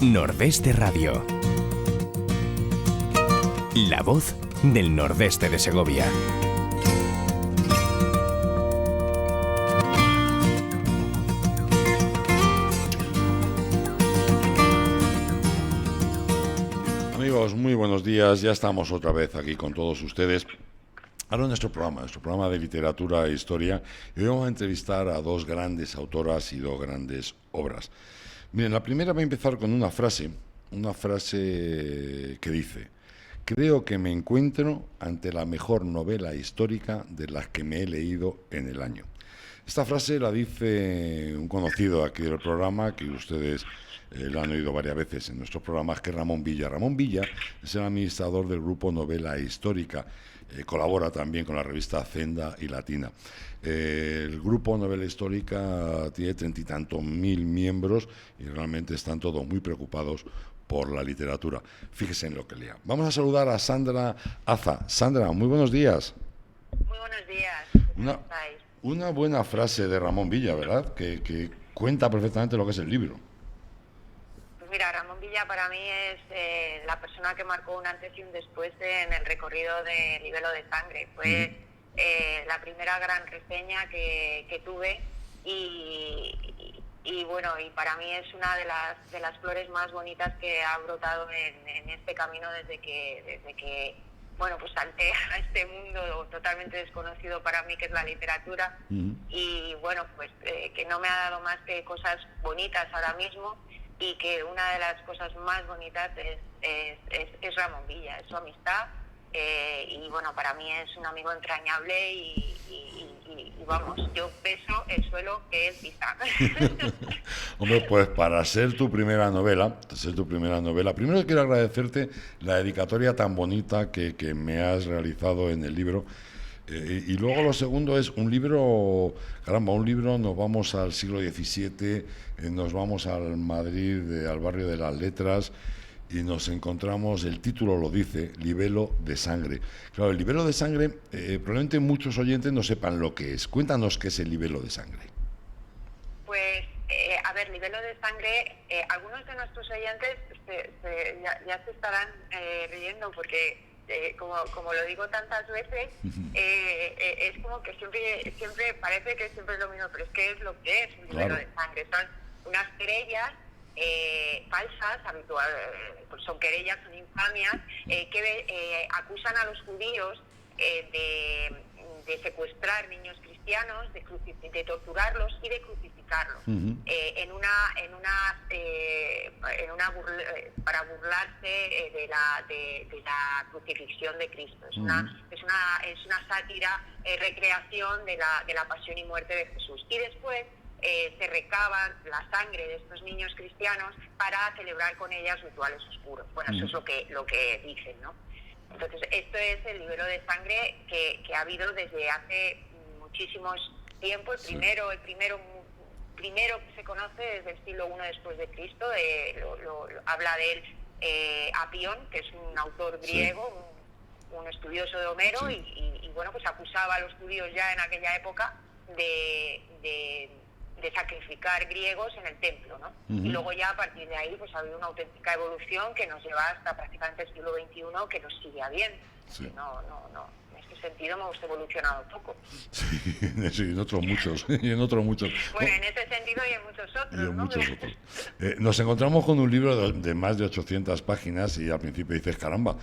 Nordeste Radio. La voz del nordeste de Segovia. Amigos, muy buenos días. Ya estamos otra vez aquí con todos ustedes. Ahora nuestro programa de literatura e historia, y hoy vamos a entrevistar a dos grandes autoras y dos grandes obras. Miren, la primera va a empezar con una frase que dice: creo que me encuentro ante la mejor novela histórica de las que me he leído en el año. Esta frase la dice un conocido aquí del programa, que ustedes lo han oído varias veces en nuestros programas, que es Ramón Villa. Ramón Villa es el administrador del grupo Novela Histórica. Colabora también con la revista Zenda y Latina. El grupo Novela Histórica tiene 30 y tantos mil miembros y realmente están todos muy preocupados por la literatura. Fíjese en lo que lea. Vamos a saludar a Sandra Aza. Sandra, muy buenos días. Muy buenos días. ¿Cómo estáis? Una buena frase de Ramón Villa, ¿verdad? Que cuenta perfectamente lo que es el libro. Mira, Ramón Villa para mí es la persona que marcó un antes y un después en el recorrido de Libelo de Sangre. Fue la primera gran reseña que tuve y bueno, y para mí es una de las flores más bonitas que ha brotado en este camino desde que bueno, pues salté a este mundo totalmente desconocido para mí, que es la literatura. Y bueno, pues que no me ha dado más que cosas bonitas ahora mismo. Y que una de las cosas más bonitas es Ramón Villa, es su amistad, y bueno, para mí es un amigo entrañable y vamos, yo beso el suelo que él pisa. Hombre, pues para ser tu primera novela, primero quiero agradecerte la dedicatoria tan bonita que me has realizado en el libro. Y luego lo segundo es un libro, nos vamos al siglo XVII, nos vamos al Madrid, al barrio de las Letras, y nos encontramos, el título lo dice, Libelo de Sangre. Claro, el libelo de sangre, probablemente muchos oyentes no sepan lo que es. Cuéntanos qué es el libelo de sangre. Pues, a ver, libelo de sangre, algunos de nuestros oyentes ya se estarán riendo porque... como lo digo tantas veces, es como que siempre parece que siempre es lo mismo, pero es que es lo que es un libelo de sangre. Son unas querellas falsas, pues son querellas, son infamias, que acusan a los judíos de secuestrar niños cristianos, de torturarlos y de crucificarlos, para burlarse de la crucifixión de Cristo. Es una sátira, recreación de la pasión y muerte de Jesús. Y después se recaban la sangre de estos niños cristianos para celebrar con ellas rituales oscuros. Bueno, eso es lo que dicen, ¿no? Entonces, esto es el libelo de sangre que ha habido desde hace muchísimos tiempos. El primero que se conoce desde el siglo I después de Cristo, habla de él Apión, que es un autor griego, un estudioso de Homero, y bueno, pues acusaba a los judíos ya en aquella época de sacrificar griegos en el templo, ¿no? Y luego ya a partir de ahí pues ha habido una auténtica evolución que nos lleva hasta prácticamente el siglo XXI, que nos sigue habiendo. No, en este sentido hemos evolucionado poco. Sí, en otros muchos. Bueno, en ese sentido y en muchos otros, Nos encontramos con un libro de más de 800 páginas y al principio dices, caramba,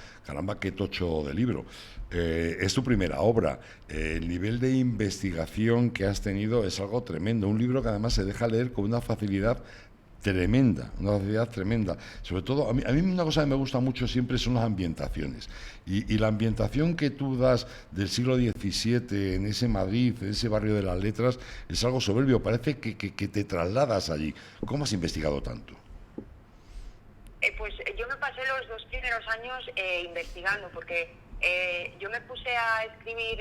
qué tocho de libro. Es tu primera obra. El nivel de investigación que has tenido es algo tremendo. Un libro que además se deja leer con una facilidad tremenda. Sobre todo, a mí una cosa que me gusta mucho siempre son las ambientaciones. Y la ambientación que tú das del siglo XVII en ese Madrid, en ese barrio de las Letras, es algo soberbio. Parece que te trasladas allí. ¿Cómo has investigado tanto? Pues yo me pasé los 2 primeros años investigando, porque yo me puse a escribir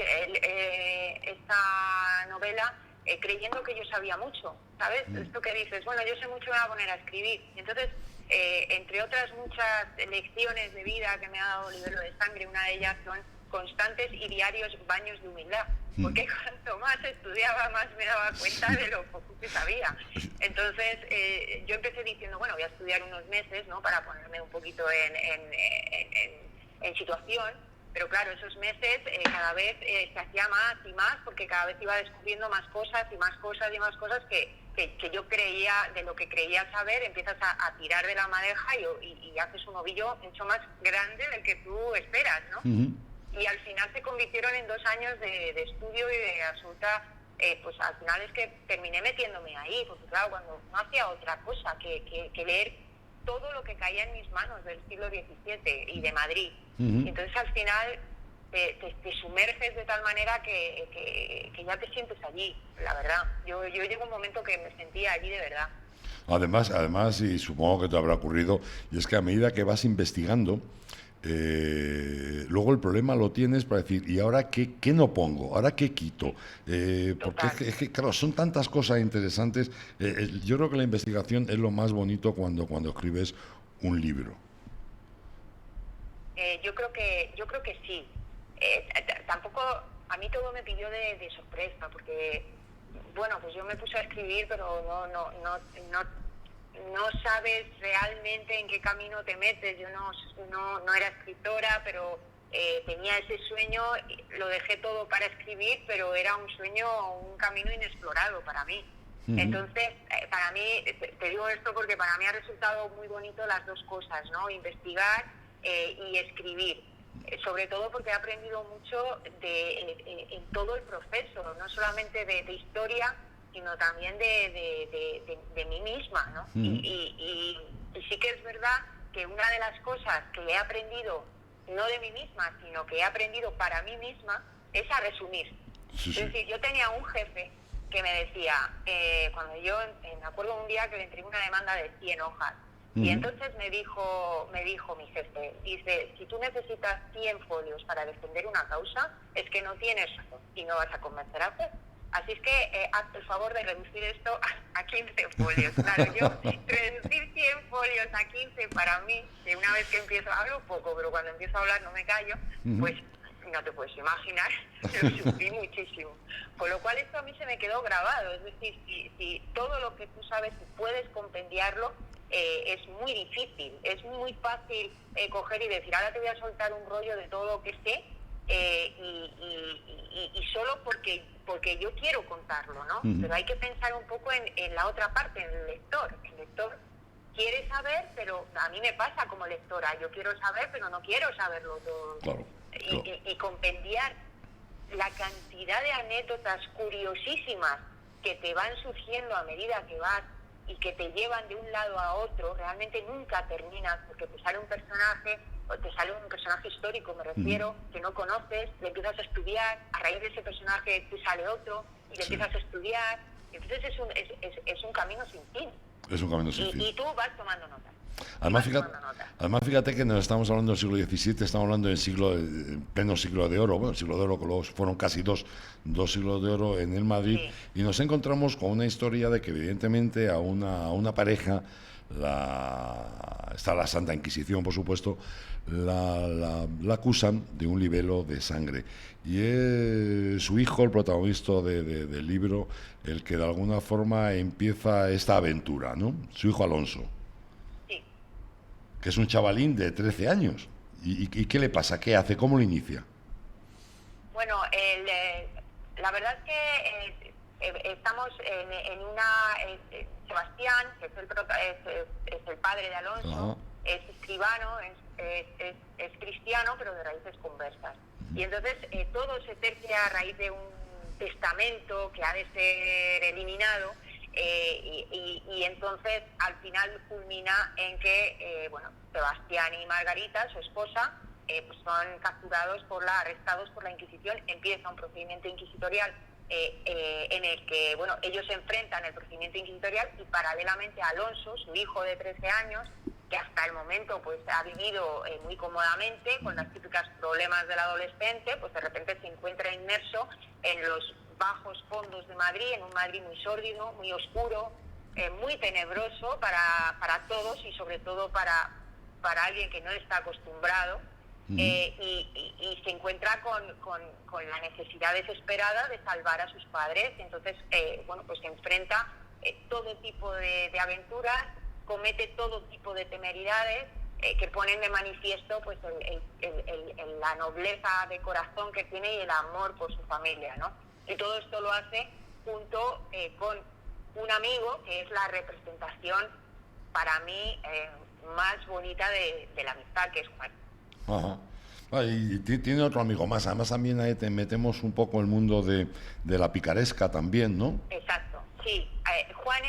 esta novela creyendo que yo sabía mucho, ¿sabes? Esto que dices, bueno, yo sé mucho, me voy a poner a escribir. Y entonces, entre otras muchas lecciones de vida que me ha dado Libelo de Sangre, una de ellas son constantes y diarios baños de humildad. porque cuanto más estudiaba, más me daba cuenta de lo poco que sabía. Entonces, yo empecé diciendo, bueno, voy a estudiar unos meses, ¿no?, para ponerme un poquito en situación, pero claro, esos meses cada vez se hacía más y más, porque cada vez iba descubriendo más cosas y más cosas y más cosas que yo creía, de lo que creía saber, empiezas a tirar de la madeja y haces un ovillo mucho más grande del que tú esperas, ¿no? Y al final se convirtieron en 2 años de estudio y de absoluta, pues al final es que terminé metiéndome ahí, porque claro, cuando no hacía otra cosa que leer todo lo que caía en mis manos del siglo XVII y de Madrid. Y entonces al final te sumerges de tal manera que ya te sientes allí, la verdad. Yo llego a un momento que me sentía allí de verdad. Además, y supongo que te habrá ocurrido, y es que a medida que vas investigando, luego el problema lo tienes para decir, ¿y ahora qué no pongo? ¿Ahora qué quito? Porque es que, claro, son tantas cosas interesantes. Yo creo que la investigación es lo más bonito cuando escribes un libro. Yo creo que sí. Tampoco, a mí todo me pilló de sorpresa, porque, bueno, pues yo me puse a escribir, pero no sabes realmente en qué camino te metes. Yo no era escritora, pero tenía ese sueño, lo dejé todo para escribir, pero era un sueño, un camino inexplorado para mí. Entonces, para mí, te digo esto porque para mí ha resultado muy bonito las dos cosas, ¿no? Investigar y escribir. Sobre todo porque he aprendido mucho en todo el proceso, no solamente de historia, sino también de mí misma, ¿no? Y sí que es verdad que una de las cosas que he aprendido, no de mí misma, sino que he aprendido para mí misma, es a resumir. Sí. Es decir, yo tenía un jefe que me decía, cuando yo, me acuerdo un día que le entregué una demanda de 100 hojas, y entonces me dijo mi jefe, dice, si tú necesitas 100 folios para defender una causa, es que no tienes y no vas a convencer al juez. Así es que haz el favor de reducir esto a 15 folios. Claro, yo reducir 100 folios a 15 para mí, que una vez que empiezo, hablo poco, pero cuando empiezo a hablar no me callo, pues no te puedes imaginar, lo sufrí muchísimo. Con lo cual esto a mí se me quedó grabado, es decir, si todo lo que tú sabes, si puedes compendiarlo, es muy difícil, es muy fácil coger y decir, ahora te voy a soltar un rollo de todo lo que sé, y solo porque yo quiero contarlo, ¿no? Pero hay que pensar un poco en la otra parte, en el lector. El lector quiere saber, pero a mí me pasa como lectora, yo quiero saber, pero no quiero saberlo todo. Claro. Y compendiar la cantidad de anécdotas curiosísimas que te van surgiendo a medida que vas y que te llevan de un lado a otro, realmente nunca terminas, porque te sale un personaje histórico, me refiero, que no conoces, le empiezas a estudiar, a raíz de ese personaje te sale otro, y le empiezas a estudiar, entonces es un camino sin fin. Es un camino sin fin. Y tú vas tomando nota. Además, fíjate que nos estamos hablando del siglo XVII, estamos hablando del pleno siglo de oro, bueno, el siglo de oro, que luego fueron casi dos siglos de oro en el Madrid, y nos encontramos con una historia de que evidentemente a una pareja, está la Santa Inquisición, por supuesto, la acusan de un libelo de sangre, y es su hijo, el protagonista del libro, el que de alguna forma empieza esta aventura, ¿no? Su hijo Alonso, que es un chavalín de 13 años. ¿Y qué le pasa? ¿Qué hace? ¿Cómo lo inicia? Bueno, la verdad es que estamos en una... Sebastián, que es el padre de Alonso, es escribano, es cristiano, pero de raíces conversas. Y entonces todo se tercia a raíz de un testamento que ha de ser eliminado, y entonces al final culmina en que Sebastián y Margarita, su esposa, pues son arrestados por la Inquisición. Empieza un procedimiento inquisitorial en el que ellos se enfrentan el procedimiento inquisitorial, y paralelamente Alonso, su hijo de 13 años, que hasta el momento pues ha vivido muy cómodamente con los típicos problemas del adolescente, pues de repente se encuentra inmerso en los bajos fondos de Madrid, en un Madrid muy sórdido, muy oscuro, muy tenebroso para todos, y sobre todo para alguien que no está acostumbrado. y se encuentra con la necesidad desesperada de salvar a sus padres. Entonces, pues se enfrenta todo tipo de aventuras, comete todo tipo de temeridades que ponen de manifiesto pues la nobleza de corazón que tiene y el amor por su familia, ¿no? Y todo esto lo hace junto con un amigo que es la representación para mí más bonita de la amistad, que es Juan. Ajá. Y tiene otro amigo más. Además también ahí te metemos un poco el mundo de la picaresca también, ¿no? Exacto, sí. Juan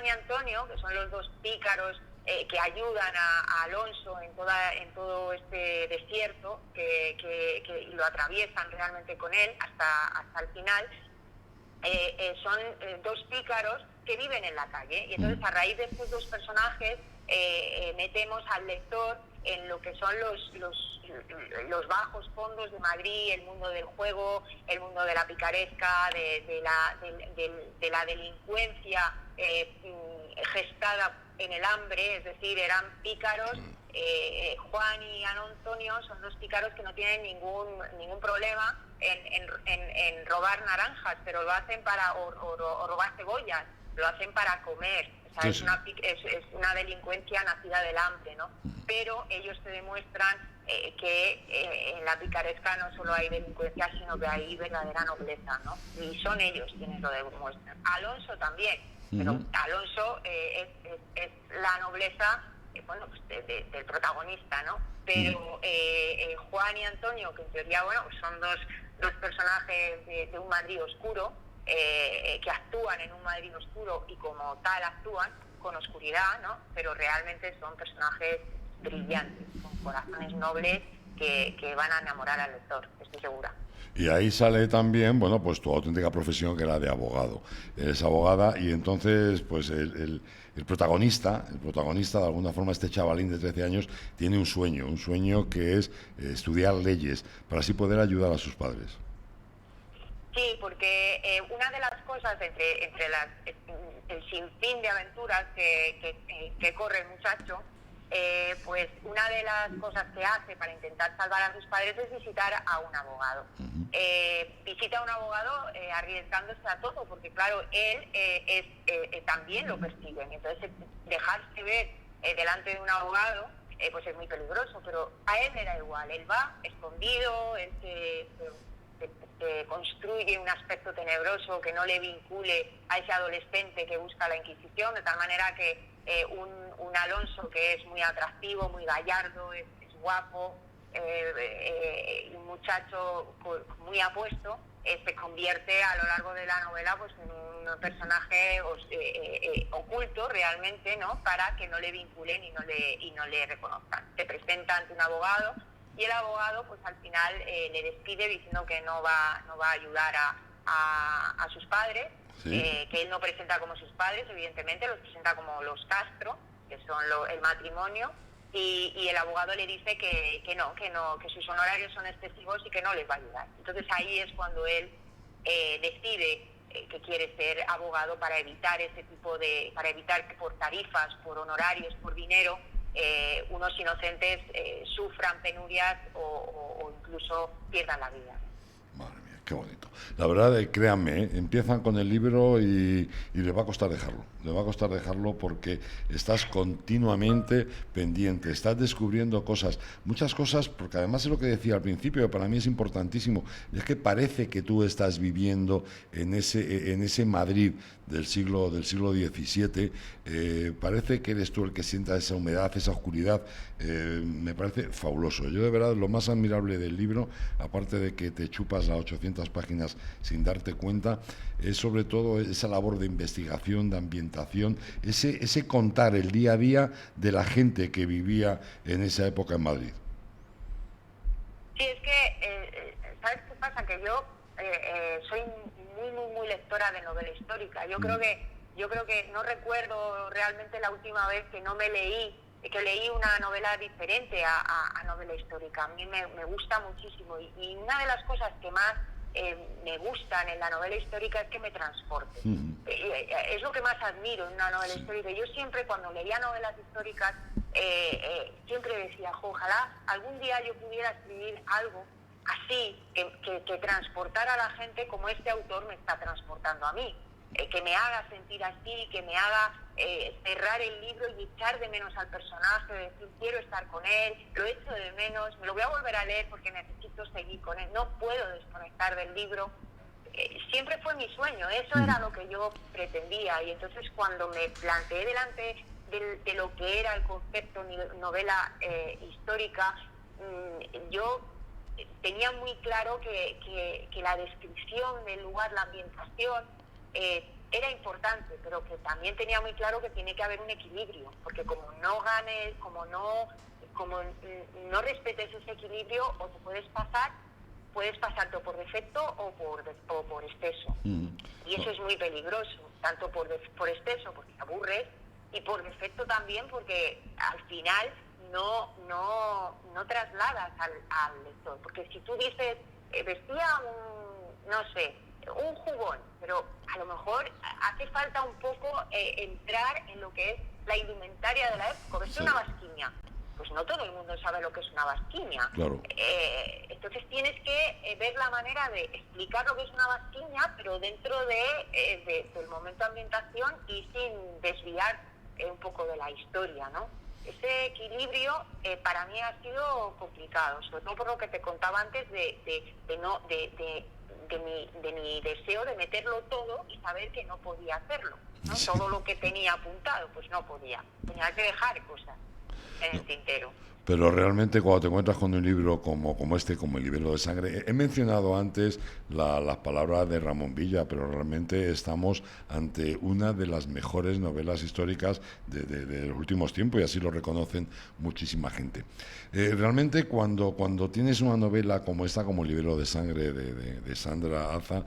y Antonio, que son los dos pícaros que ayudan a Alonso en todo este desierto, que lo atraviesan realmente con él hasta el final. Son dos pícaros que viven en la calle, y entonces a raíz de estos dos personajes metemos al lector en lo que son los bajos fondos de Madrid, el mundo del juego, el mundo de la picaresca, de la delincuencia gestada en el hambre, es decir, eran pícaros. Juan y Antonio son dos pícaros que no tienen ningún problema en robar naranjas, pero lo hacen o robar cebollas, lo hacen para comer. O sea, sí. Es una delincuencia nacida del hambre, ¿no? Pero ellos te demuestran que en la picaresca no solo hay delincuencia, sino que hay verdadera nobleza, ¿no? Y son ellos quienes lo demuestran. Alonso también, pero Alonso es la nobleza del protagonista, ¿no? Pero Juan y Antonio, que en teoría pues son dos personajes de un Madrid oscuro, que actúan en un Madrid oscuro y como tal actúan con oscuridad, ¿no? Pero realmente son personajes brillantes, con corazones nobles que van a enamorar al lector, estoy segura. Y ahí sale también, pues tu auténtica profesión, que era de abogado. Eres abogada y entonces, pues el protagonista de alguna forma, este chavalín de 13 años, tiene un sueño que es estudiar leyes para así poder ayudar a sus padres. Sí, porque una de las cosas entre el sinfín de aventuras que corre el muchacho, pues una de las cosas que hace para intentar salvar a sus padres es visitar a un abogado. Visita a un abogado arriesgándose a todo, porque claro, él también lo persiguen. Entonces, dejarse ver delante de un abogado pues es muy peligroso, pero a él le da igual. Él va escondido, él se construye un aspecto tenebroso que no le vincule a ese adolescente que busca la Inquisición, de tal manera que un Alonso que es muy atractivo, muy gallardo, es guapo, un muchacho muy apuesto, se convierte a lo largo de la novela pues en un personaje oculto realmente, ¿no? Para que no le vinculen y no le reconozcan. Se presenta ante un abogado y el abogado pues al final le despide diciendo que no va a ayudar a sus padres. ¿Sí? Que él no presenta como sus padres, evidentemente, los presenta como los Castro, que son el matrimonio, y el abogado le dice que sus honorarios son excesivos y que no les va a ayudar. Entonces ahí es cuando él decide que quiere ser abogado para evitar para evitar que por tarifas, por honorarios, por dinero, unos inocentes sufran penurias o incluso pierdan la vida. Madre mía, qué bonito. La verdad, créanme, empiezan con el libro y les va a costar dejarlo. Les va a costar dejarlo porque estás continuamente pendiente, estás descubriendo cosas, muchas cosas, porque además es lo que decía al principio, que para mí es importantísimo, es que parece que tú estás viviendo en ese Madrid del siglo XVII, parece que eres tú el que sienta esa humedad, esa oscuridad, me parece fabuloso. Yo de verdad lo más admirable del libro, aparte de que te chupas las 800 páginas sin darte cuenta, es sobre todo esa labor de investigación, de ambientación, ese contar el día a día de la gente que vivía en esa época en Madrid. Sí, es que, ¿sabes qué pasa? Que yo soy muy lectora de novela histórica. Yo creo que no recuerdo realmente la última vez que leí una novela diferente a novela histórica. A mí me gusta muchísimo y una de las cosas que más me gustan en la novela histórica es que me transporte. Es lo que más admiro en una novela histórica. Yo siempre, cuando leía novelas históricas, siempre decía, ojalá algún día yo pudiera escribir algo así, que transportara a la gente como este autor me está transportando a mí. Que me haga sentir así, que me haga cerrar el libro y echar de menos al personaje, decir, quiero estar con él, lo echo de menos, me lo voy a volver a leer porque necesito seguir con él, no puedo desconectar del libro. Siempre fue mi sueño, eso era lo que yo pretendía, y entonces cuando me planteé delante de lo que era el concepto novela histórica, yo tenía muy claro que la descripción del lugar, la ambientación, era importante, pero que también tenía muy claro que tiene que haber un equilibrio, porque como no ganes, como no respetes ese equilibrio, o te puedes pasarte por defecto o por exceso. Y eso es muy peligroso, tanto por exceso, porque te aburres, y por defecto también, porque al final no trasladas al lector. Porque si tú dices, vestía un jubón, pero a lo mejor hace falta un poco entrar en lo que es la indumentaria de la época. Vestir una basquiña, pues no todo el mundo sabe lo que es una basquiña. Claro. Entonces tienes que ver la manera de explicar lo que es una basquiña, pero dentro del momento de ambientación y sin desviar un poco de la historia, ¿no? Ese equilibrio para mí ha sido complicado, sobre todo por lo que te contaba antes de mi deseo de meterlo todo y saber que no podía hacerlo, ¿no? Sí. Todo lo que tenía apuntado, pues no podía. Tenía que dejar cosas en el tintero. Pero realmente cuando te encuentras con un libro como este, como El libelo de sangre, he mencionado antes las palabras de Ramón Villa, pero realmente estamos ante una de las mejores novelas históricas de los últimos tiempos, y así lo reconocen muchísima gente. Realmente cuando tienes una novela como esta, como El libelo de sangre de Sandra Aza,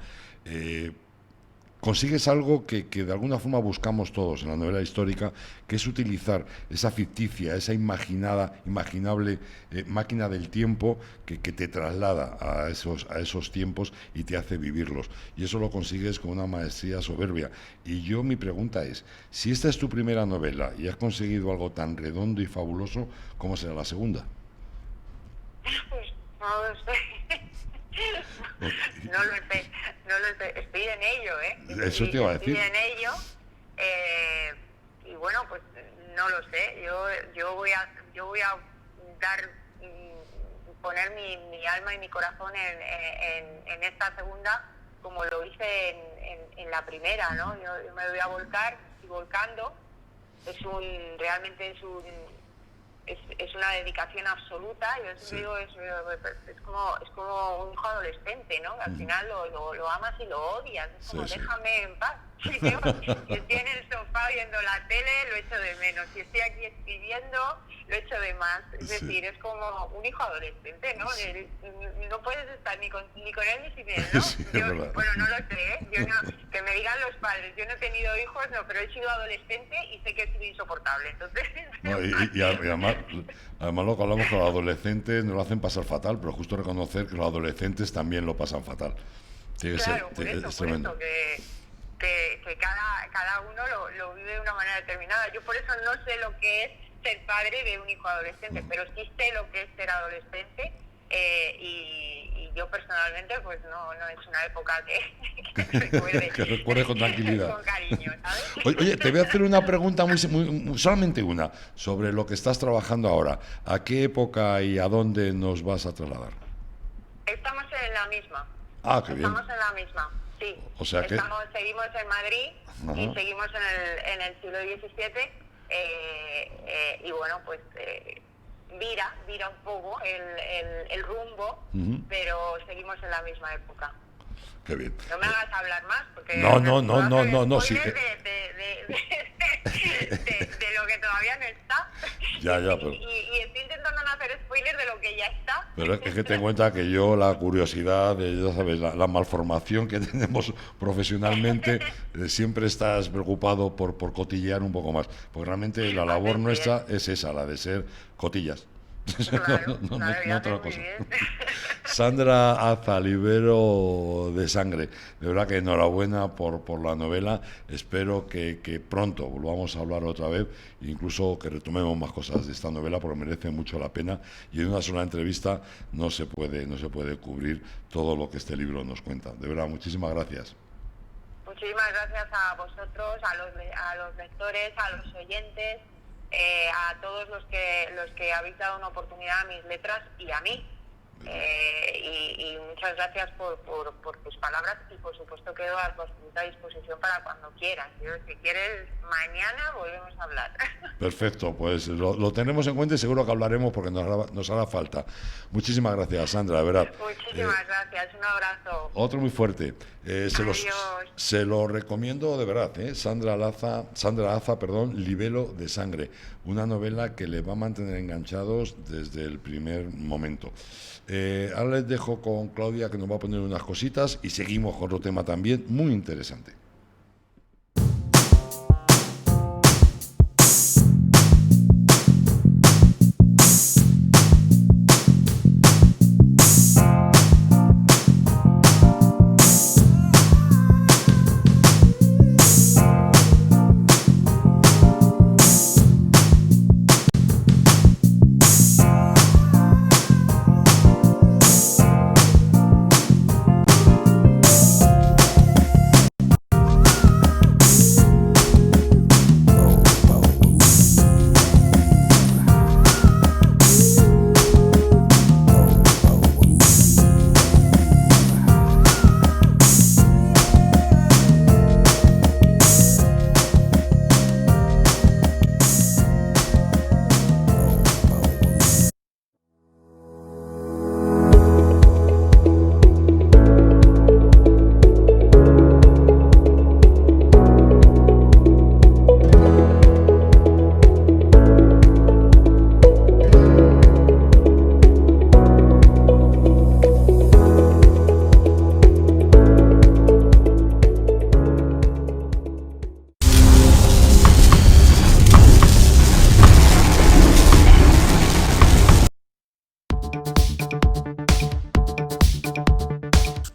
consigues algo que de alguna forma buscamos todos en la novela histórica, que es utilizar esa ficticia, esa imaginable máquina del tiempo que te traslada a esos tiempos y te hace vivirlos. Y eso lo consigues con una maestría soberbia. Y mi pregunta es, si esta es tu primera novela y has conseguido algo tan redondo y fabuloso, ¿cómo será la segunda? Pues no lo sé. No lo sé, estoy en ello, Eso te iba a decir. Estoy en ello, y bueno, pues no lo sé, yo voy a poner mi alma y mi corazón en esta segunda, como lo hice en la primera, ¿no? Yo me voy a volcar, estoy volcando, realmente es una dedicación absoluta. Yo siempre digo, es como un hijo adolescente, ¿no? Al final lo amas y lo odias, es como déjame en paz. Si estoy en el sofá viendo la tele, lo echo de menos. Si estoy aquí escribiendo, lo echo de más. Es decir, es como un hijo adolescente, ¿no? No puedes estar ni con él ni sin él, ¿no? Sí, bueno, no lo sé, que me digan los padres. Yo no he tenido hijos, no, pero he sido adolescente y sé que he sido insoportable. Entonces, no, y además lo que hablamos con los adolescentes nos lo hacen pasar fatal, pero justo reconocer que los adolescentes también lo pasan fatal. Claro, por eso, que cada uno lo vive de una manera determinada. Yo por eso no sé lo que es ser padre de un hijo adolescente, pero sí sé lo que es ser adolescente, y yo personalmente pues no es una época que recuerde, que recuerde con tranquilidad, con cariño, ¿sabes? Oye, te voy a hacer una pregunta solamente una, sobre lo que estás trabajando ahora. ¿A qué época y a dónde nos vas a trasladar? Estamos en la misma. Ah, qué bien. Estamos en la misma, sí. O sea que seguimos en Madrid. Ajá. Y seguimos en el siglo XVII, y bueno, pues vira un poco el rumbo, pero seguimos en la misma época. Qué bien. No me hagas hablar más, porque no, sí. De lo que todavía no está. Ya, pero... y estoy intentando no hacer spoilers de lo que ya está. Pero es que ten en cuenta que yo, la curiosidad, ya sabes, la malformación que tenemos profesionalmente, siempre estás preocupado por cotillear un poco más. Porque realmente la labor nuestra es esa, la de ser cotillas. Claro, no, claro, ya otra muy cosa. bien. Sandra Aza, Libero de Sangre, de verdad que enhorabuena por la novela, espero que pronto volvamos a hablar otra vez, incluso que retomemos más cosas de esta novela porque merece mucho la pena y en una sola entrevista no se puede cubrir todo lo que este libro nos cuenta. De verdad, muchísimas gracias. Muchísimas gracias a vosotros, a los lectores, a los oyentes, a todos los que habéis dado una oportunidad a mis letras y a mí. Y muchas gracias por tus palabras y por supuesto quedo a tu absoluta disposición para cuando quieras. Si quieres, mañana volvemos a hablar. Perfecto, pues lo tenemos en cuenta y seguro que hablaremos porque nos hará falta. Muchísimas gracias, Sandra, de verdad. Muchísimas gracias, un abrazo. Otro muy fuerte. Se lo recomiendo de verdad, Sandra Aza, Libelo de Sangre, una novela que le va a mantener enganchados desde el primer momento. Ahora les dejo con Claudia, que nos va a poner unas cositas y seguimos con otro tema también muy interesante.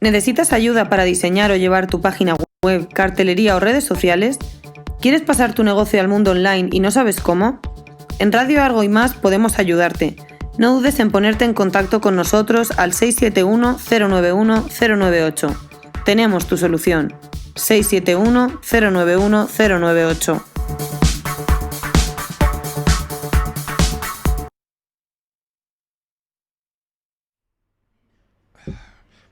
¿Necesitas ayuda para diseñar o llevar tu página web, cartelería o redes sociales? ¿Quieres pasar tu negocio al mundo online y no sabes cómo? En Radio Argo y Más podemos ayudarte. No dudes en ponerte en contacto con nosotros al 671-091-098. Tenemos tu solución. 671-091-098.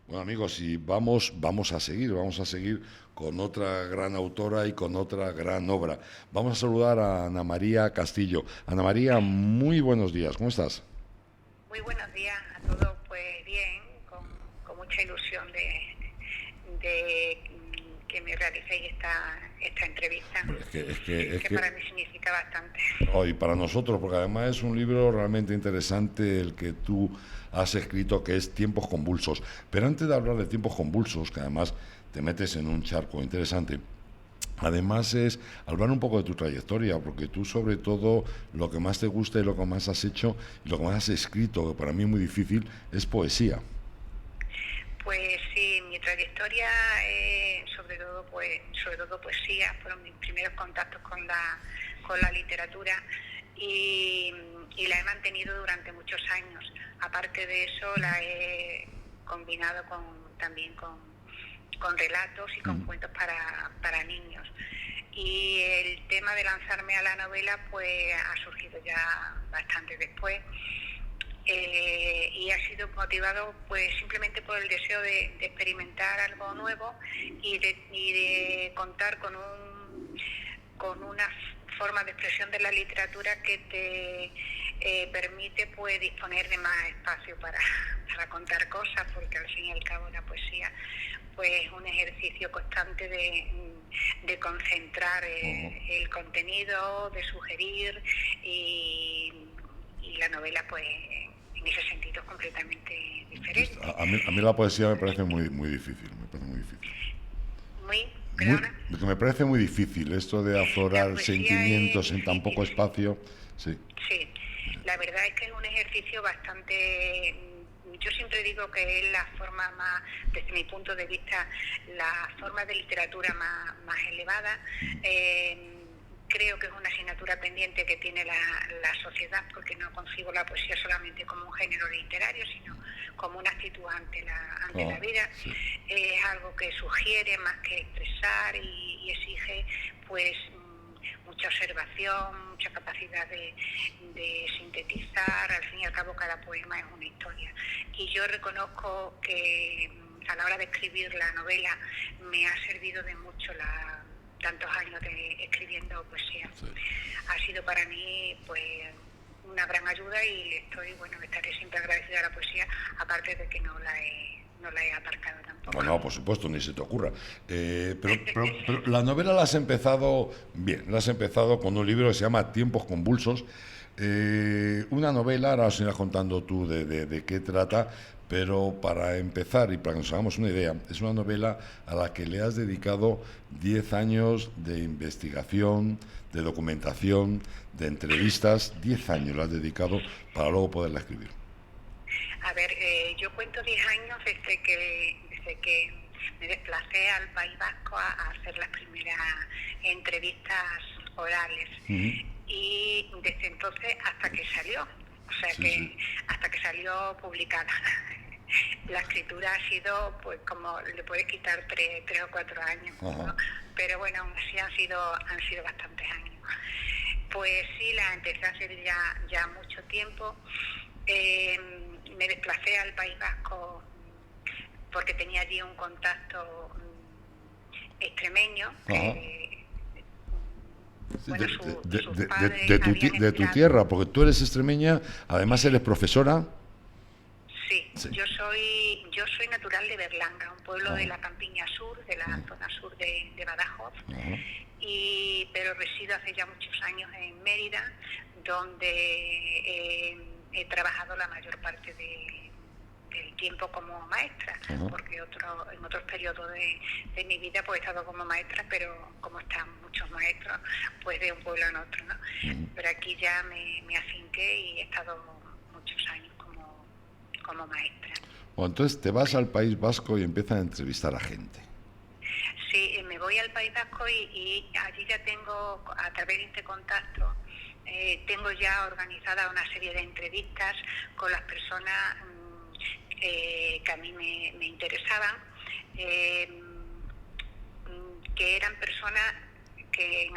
Bueno, amigos, y vamos a seguir con otra gran autora y con otra gran obra. Vamos a saludar a Ana María Castillo. Ana María, muy buenos días, ¿cómo estás? Muy buenos días a todos, pues bien, con mucha ilusión de que me realicéis esta entrevista, que para mí significa bastante. Y para nosotros, porque además es un libro realmente interesante el que tú has escrito, que es Tiempos convulsos. Pero antes de hablar de Tiempos convulsos, que además te metes en un charco interesante, además es hablar un poco de tu trayectoria, porque tú sobre todo lo que más te gusta y lo que más has hecho y lo que más has escrito, que para mí es muy difícil, es poesía. Pues sí, mi trayectoria sobre todo poesía, fueron mis primeros contactos con la literatura y la he mantenido durante muchos años. Aparte de eso, la he combinado también con relatos y con cuentos para niños. Y el tema de lanzarme a la novela pues ha surgido ya bastante después. Y ha sido motivado pues simplemente por el deseo de experimentar algo nuevo y de contar con una forma de expresión de la literatura que te permite pues disponer de más espacio para contar cosas, porque al fin y al cabo la poesía pues es un ejercicio constante de concentrar el contenido, de sugerir y la novela pues en ese sentido es completamente diferente. A mí la poesía me parece muy difícil, me parece muy difícil esto de aflorar sentimientos en tan poco espacio. Sí. La verdad es que es un ejercicio bastante... Yo siempre digo que es la forma más, desde mi punto de vista, la forma de literatura más elevada. Creo que es una asignatura pendiente que tiene la sociedad, porque no concibo la poesía solamente como un género literario, sino como una actitud ante la vida. Sí. Es algo que sugiere más que expresar y exige pues mucha observación, mucha capacidad de sintetizar. Al fin y al cabo, cada poema es una historia. Y yo reconozco que a la hora de escribir la novela me ha servido de mucho tantos años de escribiendo poesía. Sí. Ha sido para mí pues una gran ayuda y estaré siempre agradecida a la poesía, aparte de que no la he aparcado tampoco. No, por supuesto, ni se te ocurra. Pero la novela la has empezado bien, la has empezado con un libro que se llama Tiempos convulsos. Una novela, ahora os irás contando tú de qué trata, pero para empezar y para que nos hagamos una idea, es una novela a la que le has dedicado 10 años de investigación, de documentación, de entrevistas. 10 años la has dedicado para luego poderla escribir. A ver, yo cuento 10 años desde que me desplacé al País Vasco a hacer las primeras entrevistas orales. Y desde entonces hasta que salió, hasta que salió publicada. La escritura ha sido, pues como le puedes quitar 3 o 4 años, ¿no? Pero bueno, aún así han sido bastantes años. Pues sí, la empecé a hacer ya mucho tiempo. Me desplacé al País Vasco porque tenía allí un contacto extremeño. De tu tierra, porque tú eres extremeña, además eres profesora. Sí. Yo soy natural de Berlanga, un pueblo de la Campiña Sur, de la zona sur de Badajoz, pero resido hace ya muchos años en Mérida, donde he trabajado la mayor parte del tiempo como maestra, porque en otros periodos de mi vida pues he estado como maestra, pero como están muchos maestros, pues de un pueblo en otro, ¿no? Pero aquí ya me afinqué y he estado muchos años como maestra. O entonces te vas al País Vasco y empiezas a entrevistar a gente. Sí, me voy al País Vasco y allí ya tengo, a través de este contacto, tengo ya organizada una serie de entrevistas con las personas que a mí me interesaban, que eran personas que en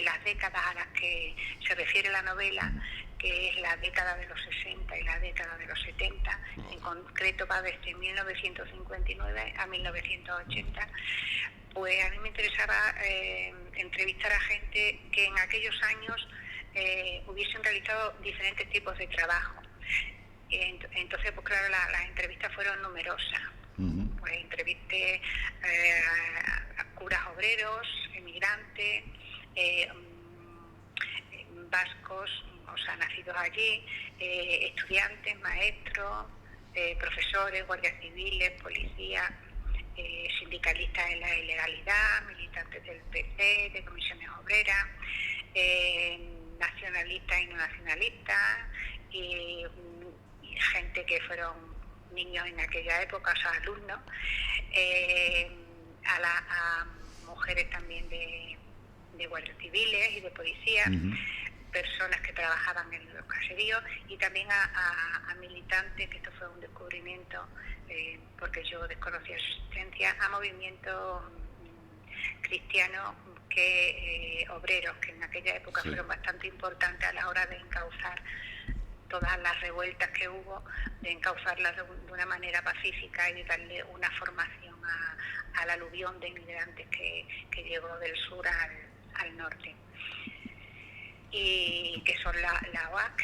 las décadas a las que se refiere la novela, que es la década de los 60 y la década de los 70, en concreto va desde 1959 a 1980, pues a mí me interesaba entrevistar a gente que en aquellos años hubiesen realizado diferentes tipos de trabajo. Entonces, pues claro, las entrevistas fueron numerosas. Pues entrevisté a curas obreros, emigrantes, vascos, o sea, nacidos allí, estudiantes, maestros, profesores, guardias civiles, policías, sindicalistas en la ilegalidad, militantes del PC, de comisiones obreras, nacionalistas y no nacionalistas, y gente que fueron niños en aquella época, o sea, alumnos, a mujeres también de guardias civiles y de policías, personas que trabajaban en los caseríos, y también a militantes, que esto fue un descubrimiento, porque yo desconocía su existencia, a movimientos cristianos obreros, que en aquella época fueron bastante importantes a la hora de encauzar todas las revueltas que hubo, de encauzarlas de una manera pacífica y de darle una formación al aluvión de inmigrantes que llegó del sur al norte. Y que son la OAC,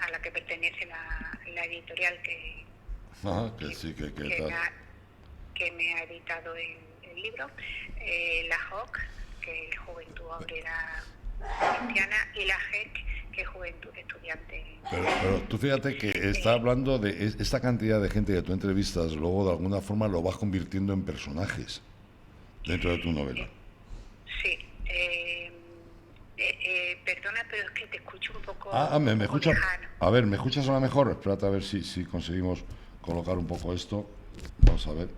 a la que pertenece la editorial que me ha editado el libro, la JOC, que es Juventud Obrera Cristiana, y la JEC, que es Juventud Estudiante. Pero tú fíjate que está hablando de esta cantidad de gente que tú entrevistas, luego de alguna forma lo vas convirtiendo en personajes dentro de tu novela. Sí. Perdona, pero es que te escucho un poco, me un poco escuchas. lejano. A ver, ¿me escuchas ahora mejor? Espérate a ver si conseguimos colocar un poco esto. Vamos a ver.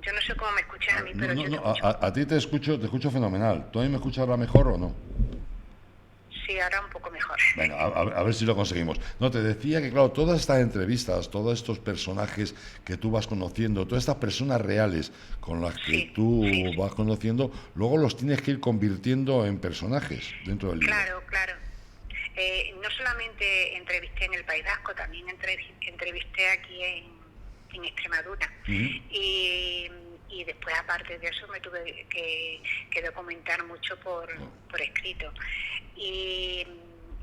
Yo no sé cómo me escuchas a mí, pero yo te No, escucho. a ti te escucho fenomenal. ¿Tú a mí me escuchas ahora mejor o no? Sí, ahora un poco mejor. Venga, a ver si lo conseguimos. No, te decía que, claro, todas estas entrevistas, todos estos personajes que tú vas conociendo, todas estas personas reales con las que tú vas conociendo, luego los tienes que ir convirtiendo en personajes dentro del libro. Claro. No solamente entrevisté en el País Vasco, también entrevisté aquí en Extremadura. Y después, aparte de eso, me tuve que documentar mucho por escrito. Y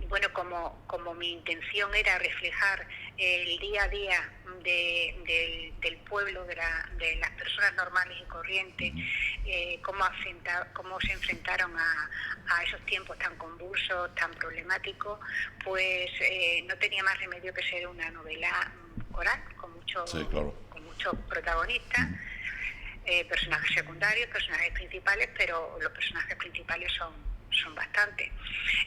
bueno, como mi intención era reflejar el día a día del pueblo, de las personas normales y corrientes, cómo se enfrentaron a esos tiempos tan convulsos, tan problemáticos, pues no tenía más remedio que ser una novela coral, con muchos protagonistas. Personajes secundarios, personajes principales, pero los personajes principales son bastantes.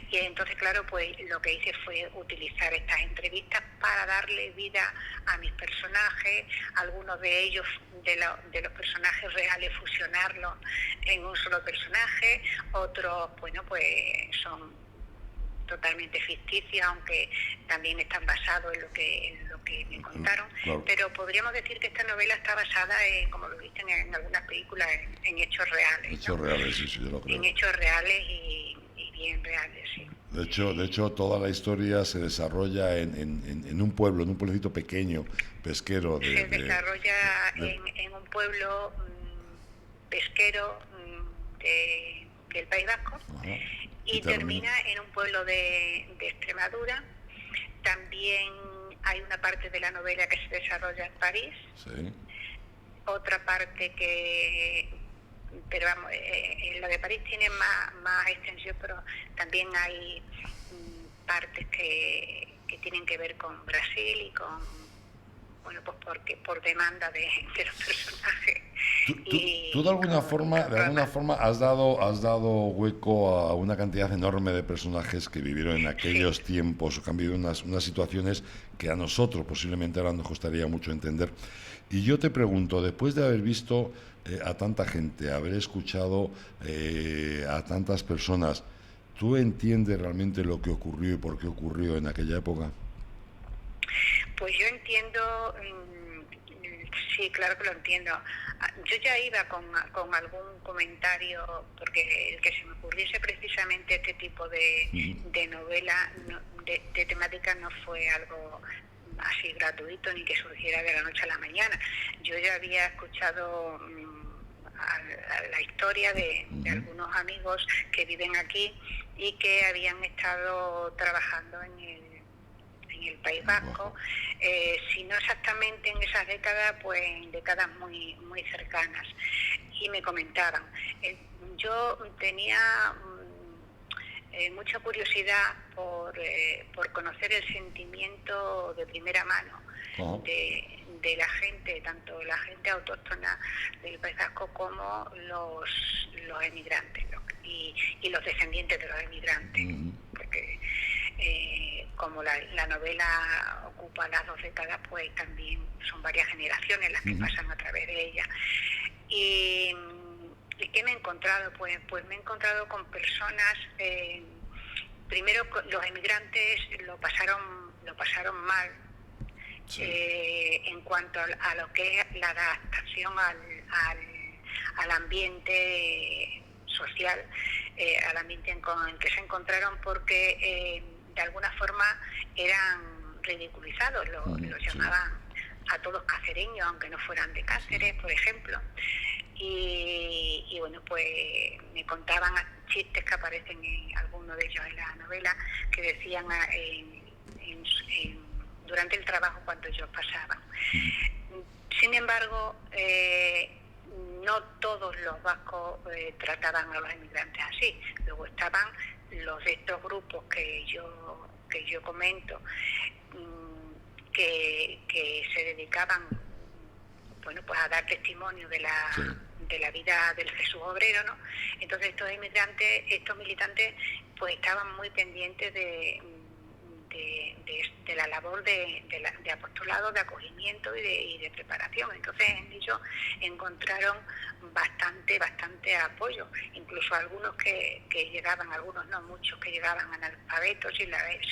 Y entonces, claro, pues lo que hice fue utilizar estas entrevistas para darle vida a mis personajes, algunos de ellos, de los personajes reales, fusionarlos en un solo personaje, otros, bueno, pues son totalmente ficticios, aunque también están basados en lo que me contaron. Claro. Pero podríamos decir que esta novela está basada, como lo dicen en algunas películas, en hechos reales. Hechos reales, sí, yo lo creo. En hechos reales y bien reales, sí. De hecho, toda la historia se desarrolla en un pueblo, en un pueblecito pequeño, pesquero. Se desarrolla en un pueblo pesquero del País Vasco. Ajá. Y termina en un pueblo de Extremadura. También hay una parte de la novela que se desarrolla en París. Sí. Otra parte pero vamos, la de París tiene más extensión, pero también hay partes que tienen que ver con Brasil y bueno, pues por demanda de los personajes. Tú de alguna forma has dado hueco a una cantidad enorme de personajes que vivieron en aquellos tiempos, o que han vivido unas situaciones que a nosotros posiblemente ahora nos costaría mucho entender. Y yo te pregunto, después de haber visto a tanta gente, haber escuchado a tantas personas, ¿tú entiendes realmente lo que ocurrió y por qué ocurrió en aquella época? Pues yo entiendo, sí, claro que lo entiendo. Yo ya iba con algún comentario, porque el que se me ocurriese precisamente este tipo de novela, de temática, no fue algo así gratuito ni que surgiera de la noche a la mañana. Yo ya había escuchado a la historia de algunos amigos que viven aquí y que habían estado trabajando en el País Vasco, si no exactamente en esas décadas, pues en décadas muy, muy cercanas. Y me comentaban, yo tenía mucha curiosidad por conocer el sentimiento de primera mano de la gente, tanto la gente autóctona del País Vasco como los emigrantes y los descendientes de los emigrantes, porque como la novela ocupa las 2 décadas, pues también son varias generaciones las que pasan a través de ella. ¿Y qué me he encontrado? Pues me he encontrado con personas, primero los emigrantes lo pasaron mal, en cuanto a lo que es la adaptación al ambiente social, al ambiente con el que se encontraron, porque de alguna forma eran ridiculizados, los llamaban a todos cacereños, aunque no fueran de Cáceres, por ejemplo. Y bueno, pues me contaban chistes que aparecen en alguno de ellos en la novela, que decían durante el trabajo cuando ellos pasaban. Sin embargo, no todos los vascos trataban a los emigrantes así. Luego estaban los de estos grupos que yo comento, que se dedicaban, bueno, pues a dar testimonio de la vida del Jesús obrero, ¿no? Entonces estos militantes, pues estaban muy pendientes de la labor de apostolado, de acogimiento y de preparación. Entonces en ellos encontraron bastante apoyo, incluso algunos que llegaban, algunos no, muchos que llegaban analfabetos sin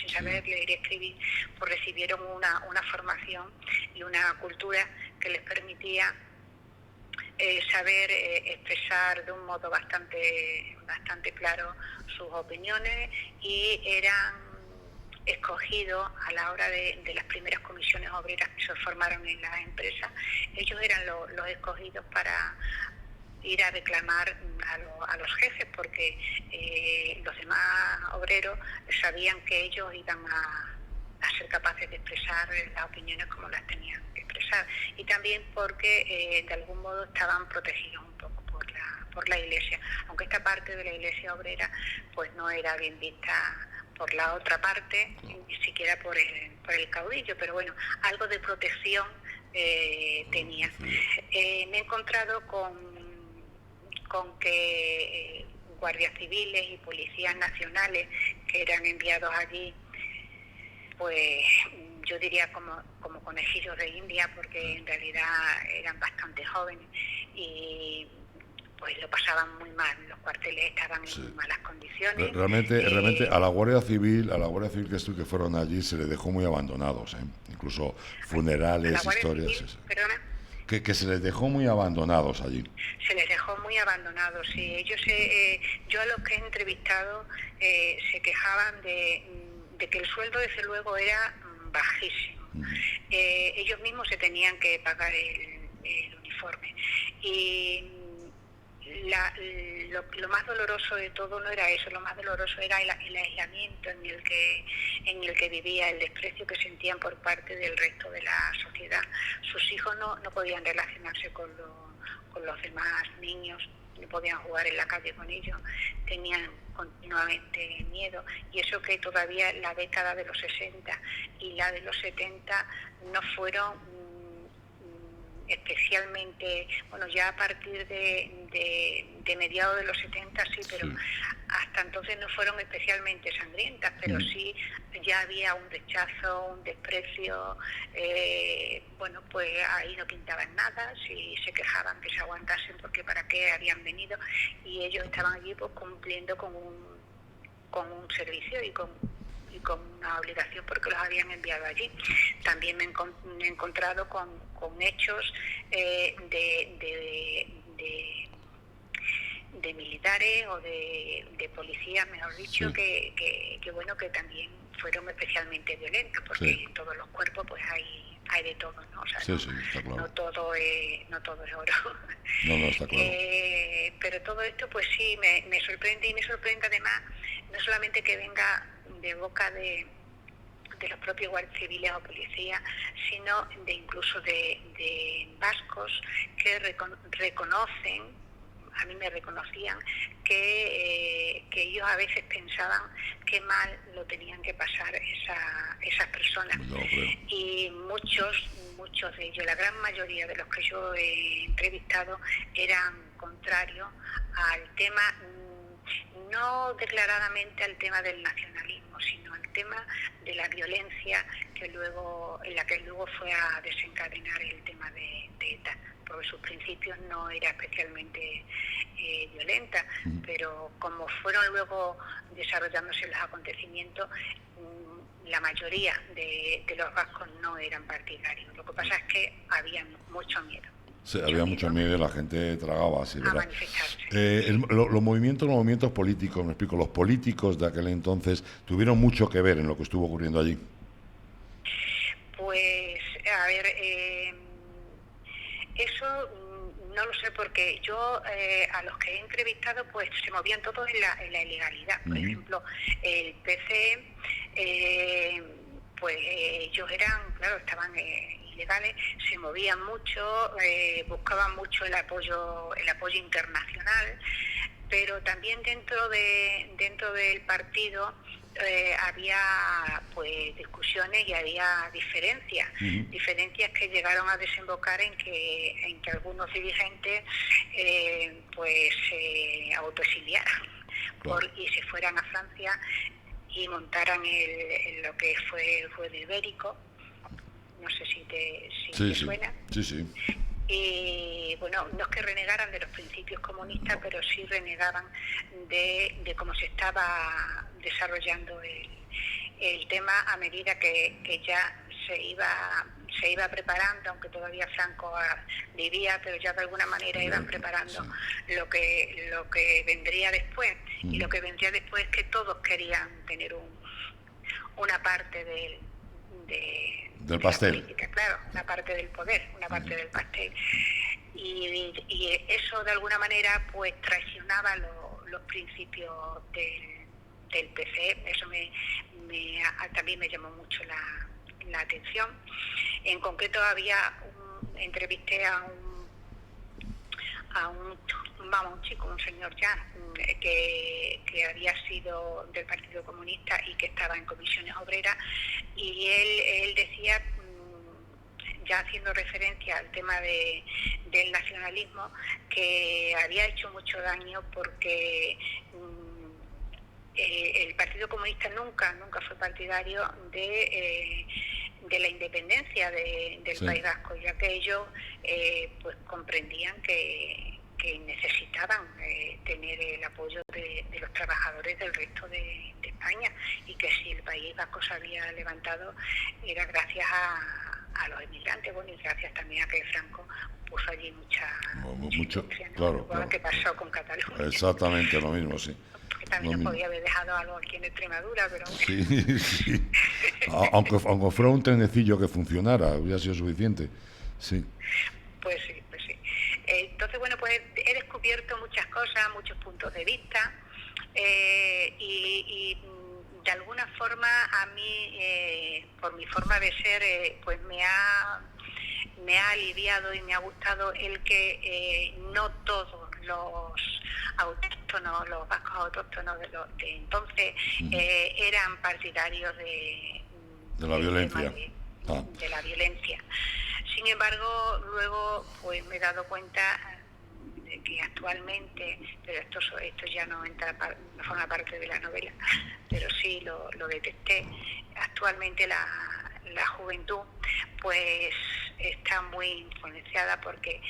saber leer y escribir, pues recibieron una formación y una cultura que les permitía saber expresar de un modo bastante claro sus opiniones, y eran escogidos a la hora de las primeras comisiones obreras que se formaron en las empresas. Ellos eran los escogidos para ir a reclamar a los jefes, porque los demás obreros sabían que ellos iban a ser capaces de expresar las opiniones como las tenían que expresar, y también porque de algún modo estaban protegidos un poco por la Iglesia, aunque esta parte de la Iglesia obrera pues no era bien vista por la otra parte, ni siquiera por el caudillo, pero bueno, algo de protección tenía. Me he encontrado con que guardias civiles y policías nacionales que eran enviados allí, pues yo diría como conejillos de India, porque en realidad eran bastante jóvenes y pues lo pasaban muy mal, los cuarteles estaban en muy malas condiciones. Realmente a la Guardia Civil que fueron allí se les dejó muy abandonados, incluso funerales, historias. Civil, ¿perdona? Que se les dejó muy abandonados allí. Se les dejó muy abandonados, sí. Ellos, yo a los que he entrevistado se quejaban de que el sueldo desde luego era bajísimo. Ellos mismos se tenían que pagar el uniforme. Y lo más doloroso de todo no era eso, lo más doloroso era el aislamiento en el que vivía, el desprecio que sentían por parte del resto de la sociedad. Sus hijos no podían relacionarse con los demás niños, no podían jugar en la calle con ellos, tenían continuamente miedo, y eso que todavía la década de los 60 y la de los 70 no fueron especialmente, bueno, ya a partir de mediados de los 70 sí, pero hasta entonces no fueron especialmente sangrientas, pero sí ya había un rechazo, un desprecio, bueno, pues ahí no pintaban nada, si se quejaban que se aguantasen porque para qué habían venido, y ellos estaban allí pues cumpliendo con un servicio y con una obligación porque los habían enviado allí. También me he encontrado con hechos de militares o de policías, mejor dicho, que bueno, que también fueron especialmente violentos, porque en todos los cuerpos pues hay de todo, ¿no? O sea, está claro. no todo es oro. No, está claro. Pero todo esto pues sí me sorprende, y me sorprende además no solamente que venga de boca de los propios guardias civiles o policías, sino incluso de vascos que reconocen, a mí me reconocían, que ellos a veces pensaban qué mal lo tenían que pasar esas personas. Y muchos de ellos, la gran mayoría de los que yo he entrevistado, eran contrarios al tema, no declaradamente al tema del nacionalismo, sino al tema de la violencia en la que luego fue a desencadenar el tema de ETA, porque sus principios no era especialmente violenta, pero como fueron luego desarrollándose los acontecimientos, la mayoría de los vascos no eran partidarios. Lo que pasa es que había mucho miedo. Sí, había mucho miedo y la gente tragaba así, ¿verdad? A manifestarse. Los movimientos políticos, me explico, los políticos de aquel entonces tuvieron mucho que ver en lo que estuvo ocurriendo allí. Pues, a ver, eso no lo sé, porque yo a los que he entrevistado pues se movían todos en la ilegalidad. Por ejemplo, el PCE, pues ellos estaban ilegales, se movían mucho, buscaban mucho el apoyo internacional, pero también dentro del partido había pues discusiones y había diferencias que llegaron a desembocar en que algunos dirigentes pues se autoexiliaran y se fueran a Francia y montaran lo que fue el juego ibérico. No sé si te suena. Sí. Y bueno, no es que renegaran de los principios comunistas, pero sí renegaban de cómo se estaba desarrollando el tema a medida que ya se iba preparando, aunque todavía Franco vivía, pero ya de alguna manera iban preparando lo que vendría después. Y lo que vendría después es que todos querían tener una parte del pastel. Política, claro, una parte del poder, una parte del pastel. Y eso de alguna manera pues traicionaba los principios del PC. Eso también me llamó mucho la atención. En concreto entrevisté a un chico, un señor ya, que había sido del Partido Comunista y que estaba en comisiones obreras, y él decía, ya haciendo referencia al tema del nacionalismo, que había hecho mucho daño porque el Partido Comunista nunca fue partidario de la independencia del País Vasco, ya que ellos pues comprendían que necesitaban tener el apoyo de los trabajadores del resto de España, y que si el País Vasco se había levantado era gracias a los inmigrantes, bueno, y gracias también a que Franco puso allí mucho, ¿no? Claro. ¿Qué pasó con Cataluña? Exactamente lo mismo, sí. Que también nos podía haber dejado algo aquí en Extremadura, pero bueno. Sí. Aunque fuera un trenecillo que funcionara, hubiera sido suficiente. Sí. Pues sí. Entonces, bueno, pues he descubierto muchas cosas, muchos puntos de vista, y de alguna forma a mí, por mi forma de ser, pues me ha aliviado y me ha gustado el que no todos los autóctonos, los vascos autóctonos de entonces, eran partidarios de la violencia. De la violencia. Sin embargo, luego pues me he dado cuenta de que actualmente, pero esto ya no forma parte de la novela, pero sí lo detecté, actualmente la juventud pues está muy influenciada, porque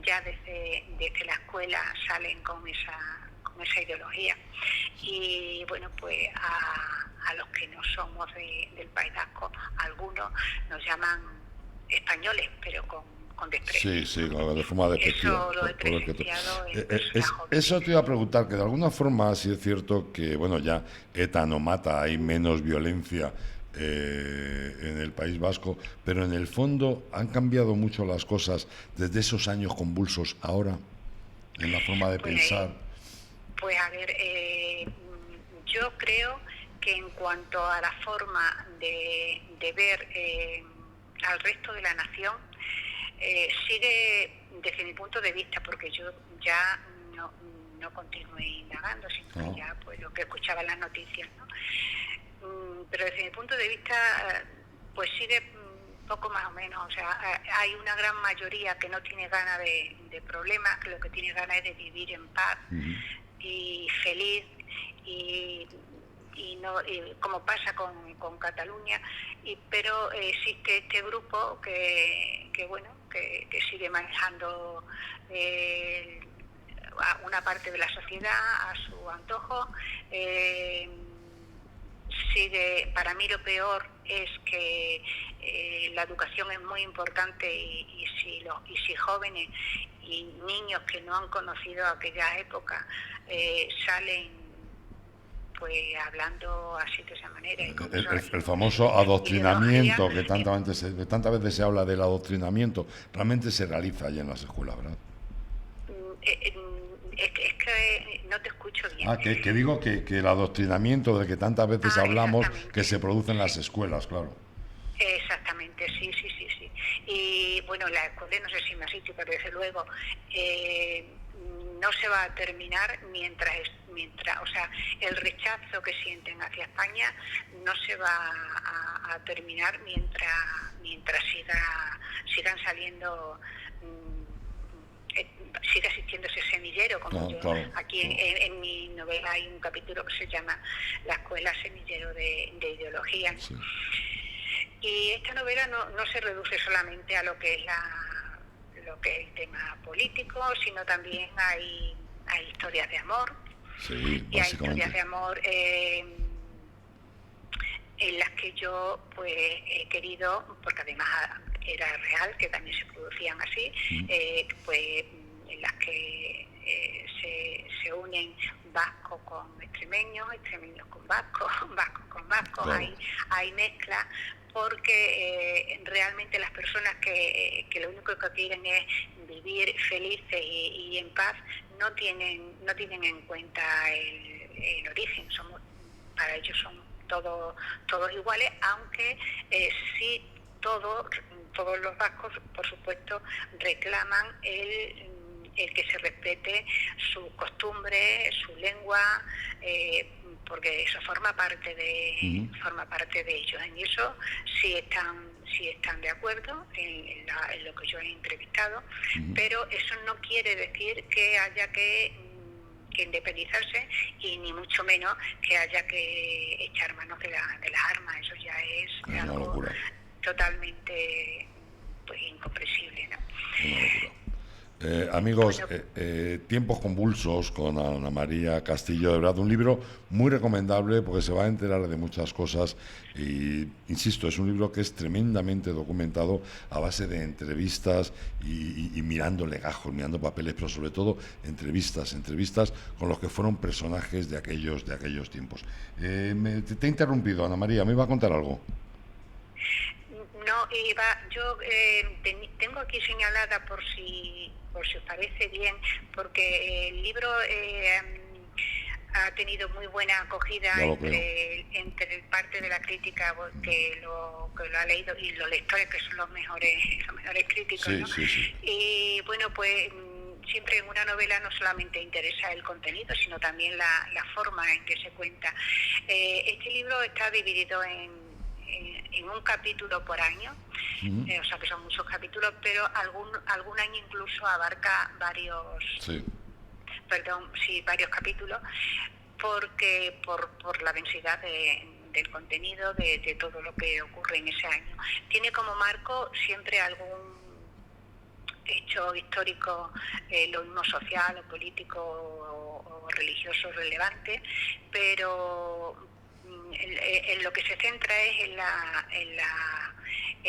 ya desde la escuela salen con esa ideología. Y bueno, pues a los que no somos del País Vasco, algunos nos llaman españoles, pero con desprecio. Sí, de forma despectiva. Eso lo he presenciado eso te iba a preguntar, que de alguna forma sí es cierto que, bueno, ya ETA no mata, hay menos violencia en el País Vasco, pero en el fondo han cambiado mucho las cosas desde esos años convulsos ahora, en la forma de pensar. Pues a ver, yo creo que en cuanto a la forma de ver al resto de la nación, sigue, desde mi punto de vista, porque yo ya no continué indagando, sino ya pues lo que escuchaba en las noticias, ¿no? Pero desde mi punto de vista, pues sigue poco más o menos. O sea, hay una gran mayoría que no tiene ganas de problemas, que lo que tiene ganas es de vivir en paz y feliz, y como pasa con Cataluña, pero existe este grupo que sigue manejando a una parte de la sociedad a su antojo. Para mí lo peor es que la educación es muy importante, y si jóvenes y niños que no han conocido aquella época salen pues hablando así de esa manera. El famoso adoctrinamiento, que tantas veces se habla del adoctrinamiento, realmente se realiza allá en las escuelas, ¿verdad? Es que no te escucho bien. Que digo que el adoctrinamiento del que tantas veces hablamos, que se produce en las escuelas, claro. Exactamente, sí. Y bueno, la escuela, no sé si me has dicho, pero desde luego no se va a terminar mientras, o sea, el rechazo que sienten hacia España no se va a terminar mientras sigan saliendo, siga existiendo ese semillero, como aquí en mi novela hay un capítulo que se llama La escuela semillero de ideología. Sí. Y esta novela no se reduce solamente a lo que es el tema político, sino también hay historias de amor. Sí, y hay historias de amor en las que yo pues he querido, porque además era real, que también se producían así, pues en las que se unen vascos con extremeños con vascos, vascos con vascos, claro. hay mezcla, porque realmente las personas que lo único que quieren es vivir felices y en paz no tienen en cuenta el origen. Para ellos son todos iguales, aunque sí todos los vascos, por supuesto, reclaman el que se respete su costumbre, su lengua, porque eso forma parte de ellos. En eso sí están de acuerdo en lo que yo he entrevistado, pero eso no quiere decir que haya que independizarse, y ni mucho menos que haya que echar manos de las armas. Eso ya es algo locura. Totalmente pues incomprensible, ¿no? Una locura. Amigos, Tiempos convulsos con Ana María Castillo, de verdad, un libro muy recomendable porque se va a enterar de muchas cosas y, insisto, es un libro que es tremendamente documentado a base de entrevistas y mirando legajos, mirando papeles, pero sobre todo entrevistas con los que fueron personajes de aquellos tiempos. Te he interrumpido, Ana María, ¿me iba a contar algo? No, yo tengo aquí señalada, por si os parece bien, porque el libro ha tenido muy buena acogida entre parte de la crítica que lo ha leído y los lectores, que son los mejores críticos, sí, ¿no? Sí. Y bueno, pues siempre en una novela no solamente interesa el contenido, sino también la forma en que se cuenta. Este libro está dividido en un capítulo por año, o sea que son muchos capítulos, pero algún año incluso abarca varios capítulos, porque por la densidad del contenido, de todo lo que ocurre en ese año. Tiene como marco siempre algún hecho histórico, lo mismo social o político o religioso relevante, pero en lo que se centra es en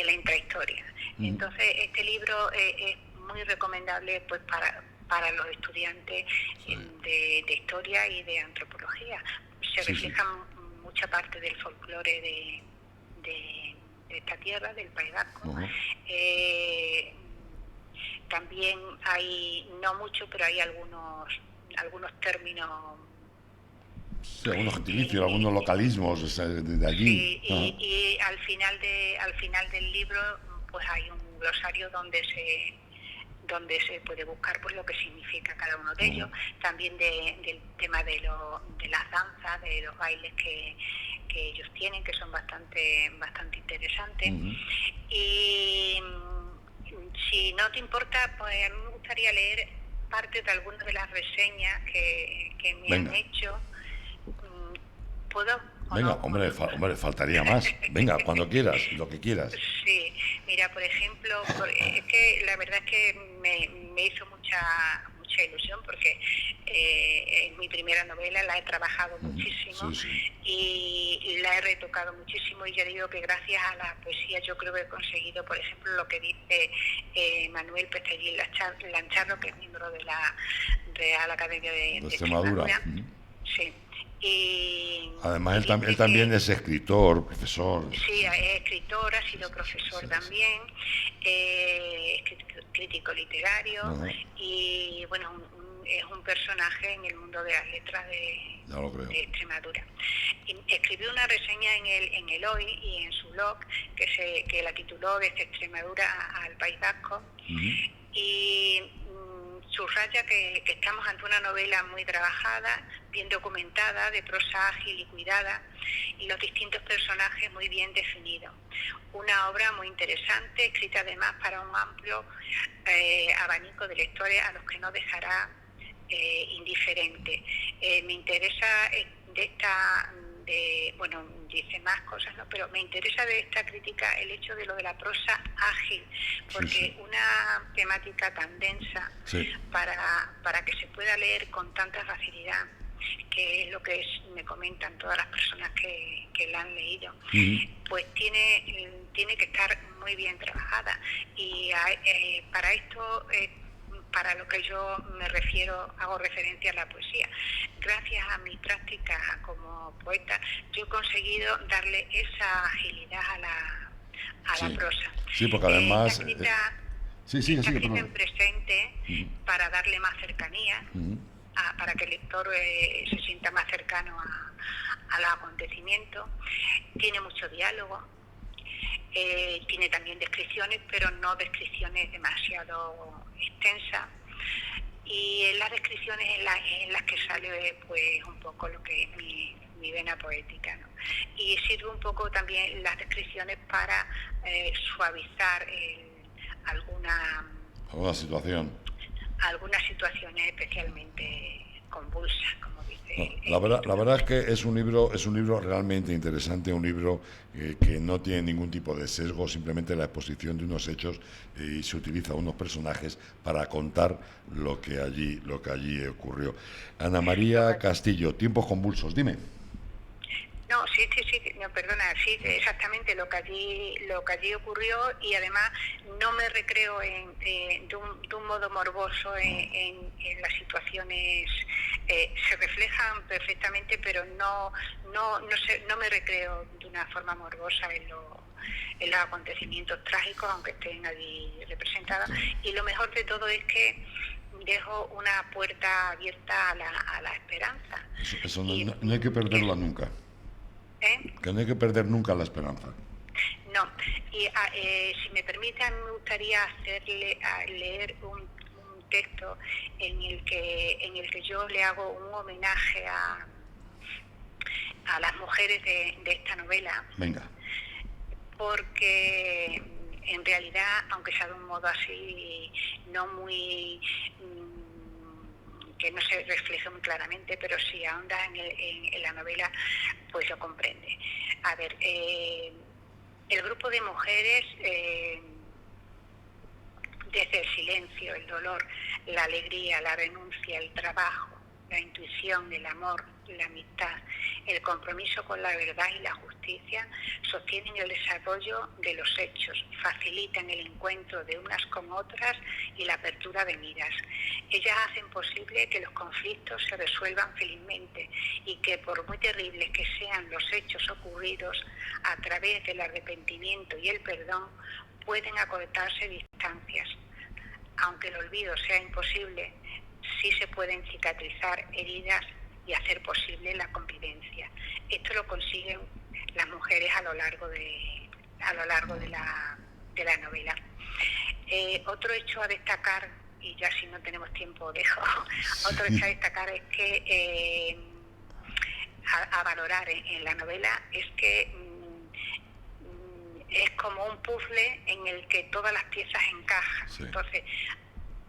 la intrahistoria. Entonces este libro es muy recomendable pues para los estudiantes de historia y de antropología. Se refleja mucha parte del folclore de esta tierra, del País Vasco. También hay, no mucho, pero hay algunos términos, algunos gentilicios, algunos localismos de allí. Sí, y al final del libro pues hay un glosario donde se puede buscar pues lo que significa cada uno de ellos. También del tema de las danzas, de los bailes que ellos tienen, que son bastante interesantes. Y si no te importa, pues a mí me gustaría leer parte de algunas de las reseñas que me han hecho. ¿Puedo? Venga, no? Hombre, faltaría más. Venga, cuando quieras, lo que quieras. Sí, mira, por ejemplo, es que la verdad es que me hizo mucha ilusión, porque es mi primera novela, la he trabajado muchísimo y la he retocado muchísimo, y yo digo que gracias a la poesía yo creo que he conseguido, por ejemplo, lo que dice Manuel Pestellín Lancharro, que es miembro de la Real Academia de Extremadura. Sí. Y además él también es escritor, profesor. Sí, es escritor, ha sido profesor también, crítico literario, y bueno, es un personaje en el mundo de las letras de Extremadura. Y escribió una reseña en el Hoy y en su blog que la tituló Desde Extremadura al País Vasco, y subraya que estamos ante una novela muy trabajada, bien documentada, de prosa ágil y cuidada, y los distintos personajes muy bien definidos. Una obra muy interesante, escrita además para un amplio abanico de lectores a los que no dejará indiferente. Me interesa bueno, dice más cosas, ¿no? Pero me interesa de esta crítica el hecho de lo de la prosa ágil, porque una temática tan densa para que se pueda leer con tanta facilidad, que es lo que me comentan todas las personas que la han leído, pues tiene que estar muy bien trabajada, y para esto para lo que yo me refiero, hago referencia a la poesía. Gracias a mi práctica como poeta, yo he conseguido darle esa agilidad a la prosa. Sí, porque además... Está escrita en presente para darle más cercanía, para que el lector se sienta más cercano al acontecimiento. Tiene mucho diálogo. Tiene también descripciones, pero no descripciones demasiado extensas, y en las descripciones en las que sale pues un poco lo que es mi vena poética, ¿no? Y sirve un poco también las descripciones para suavizar algunas situaciones especialmente convulsas, como dice. La verdad es que es un libro realmente interesante, un libro que no tiene ningún tipo de sesgo, simplemente la exposición de unos hechos, y se utiliza unos personajes para contar lo que allí ocurrió. Ana María Castillo, Tiempos convulsos, dime. No, sí, no, perdona, sí, exactamente lo que allí ocurrió, y además no me recreo de un modo morboso en las situaciones. Se reflejan perfectamente, pero no me recreo de una forma morbosa en los acontecimientos trágicos, aunque estén allí representados. Y lo mejor de todo es que dejo una puerta abierta a la esperanza. Eso no hay que perderla nunca. Que no hay que perder nunca la esperanza. No, y si me permiten, me gustaría leer un texto en el que yo le hago un homenaje a las mujeres de esta novela. Venga. Porque en realidad, aunque sea de un modo así no muy que no se refleje muy claramente, pero si ahonda en la novela, pues lo comprende. A ver, el grupo de mujeres, desde el silencio, el dolor, la alegría, la renuncia, el trabajo, la intuición, el amor, la amistad, el compromiso con la verdad y la justicia, sostienen el desarrollo de los hechos, facilitan el encuentro de unas con otras y la apertura de miras. Ellas hacen posible que los conflictos se resuelvan felizmente, y que, por muy terribles que sean los hechos ocurridos, a través del arrepentimiento y el perdón pueden acortarse distancias. Aunque el olvido sea imposible, sí se pueden cicatrizar heridas y hacer posible la convivencia. Esto lo consiguen las mujeres a lo largo de la novela. Otro hecho a destacar, y ya si no tenemos tiempo dejo, otro hecho a destacar es que a valorar en la novela es que es como un puzzle en el que todas las piezas encajan. Sí. Entonces,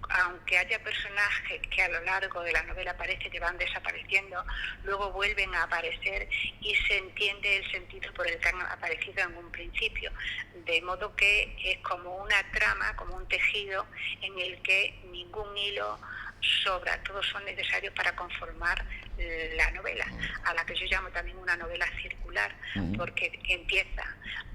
aunque haya personajes que a lo largo de la novela parece que van desapareciendo, luego vuelven a aparecer y se entiende el sentido por el que han aparecido en un principio. De modo que es como una trama, como un tejido en el que ningún hilo sobra, todos son necesarios para conformar la novela, a la que yo llamo también una novela circular, porque empieza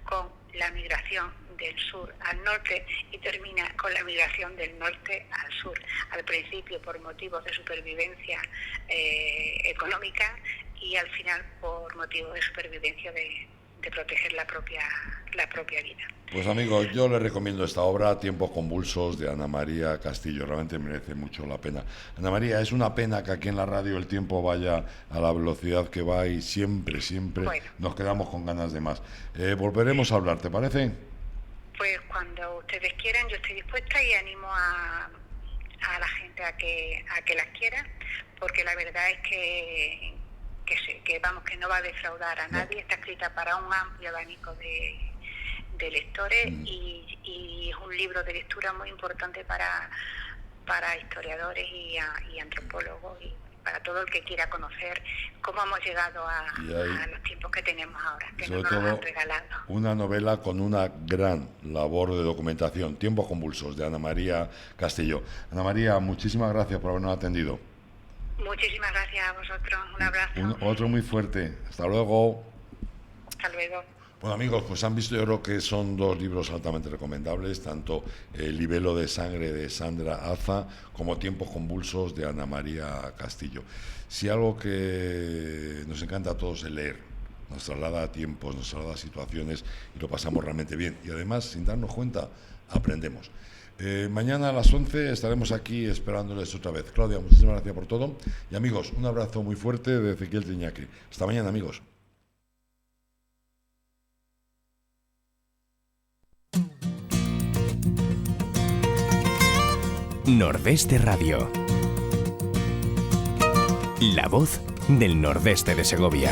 con la migración del sur al norte y termina con la migración del norte al sur, al principio por motivos de supervivencia económica, y al final por motivos de supervivencia de proteger la propia vida. Pues amigos, yo les recomiendo esta obra, Tiempos convulsos, de Ana María Castillo. Realmente merece mucho la pena. Ana María, es una pena que aquí en la radio el tiempo vaya a la velocidad que va, y siempre nos quedamos con ganas de más. Volveremos a hablar, ¿te parece? Pues cuando ustedes quieran, yo estoy dispuesta, y animo a a la gente a que las quiera, porque la verdad es que vamos, que no va a defraudar a nadie. Está escrita para un amplio abanico de lectores y es un libro de lectura muy importante para historiadores y antropólogos y para todo el que quiera conocer cómo hemos llegado a los tiempos que tenemos ahora, que sobre nos todo han regalado. Una novela con una gran labor de documentación, Tiempos convulsos, de Ana María Castillo. Ana María, muchísimas gracias por habernos atendido. Muchísimas gracias a vosotros, un abrazo. Otro muy fuerte, hasta luego. Hasta luego. Bueno, amigos, pues han visto, yo creo que son dos libros altamente recomendables, tanto El libelo de sangre de Sandra Aza como Tiempos convulsos de Ana María Castillo. Si algo que nos encanta a todos es leer, nos traslada a tiempos, nos traslada a situaciones y lo pasamos realmente bien. Y además, sin darnos cuenta, aprendemos. Mañana a las 11 estaremos aquí esperándoles otra vez. Claudia, muchísimas gracias por todo. Y amigos, un abrazo muy fuerte de Ezequiel Triñaki. Hasta mañana, amigos. Nordeste Radio. La voz del Nordeste de Segovia.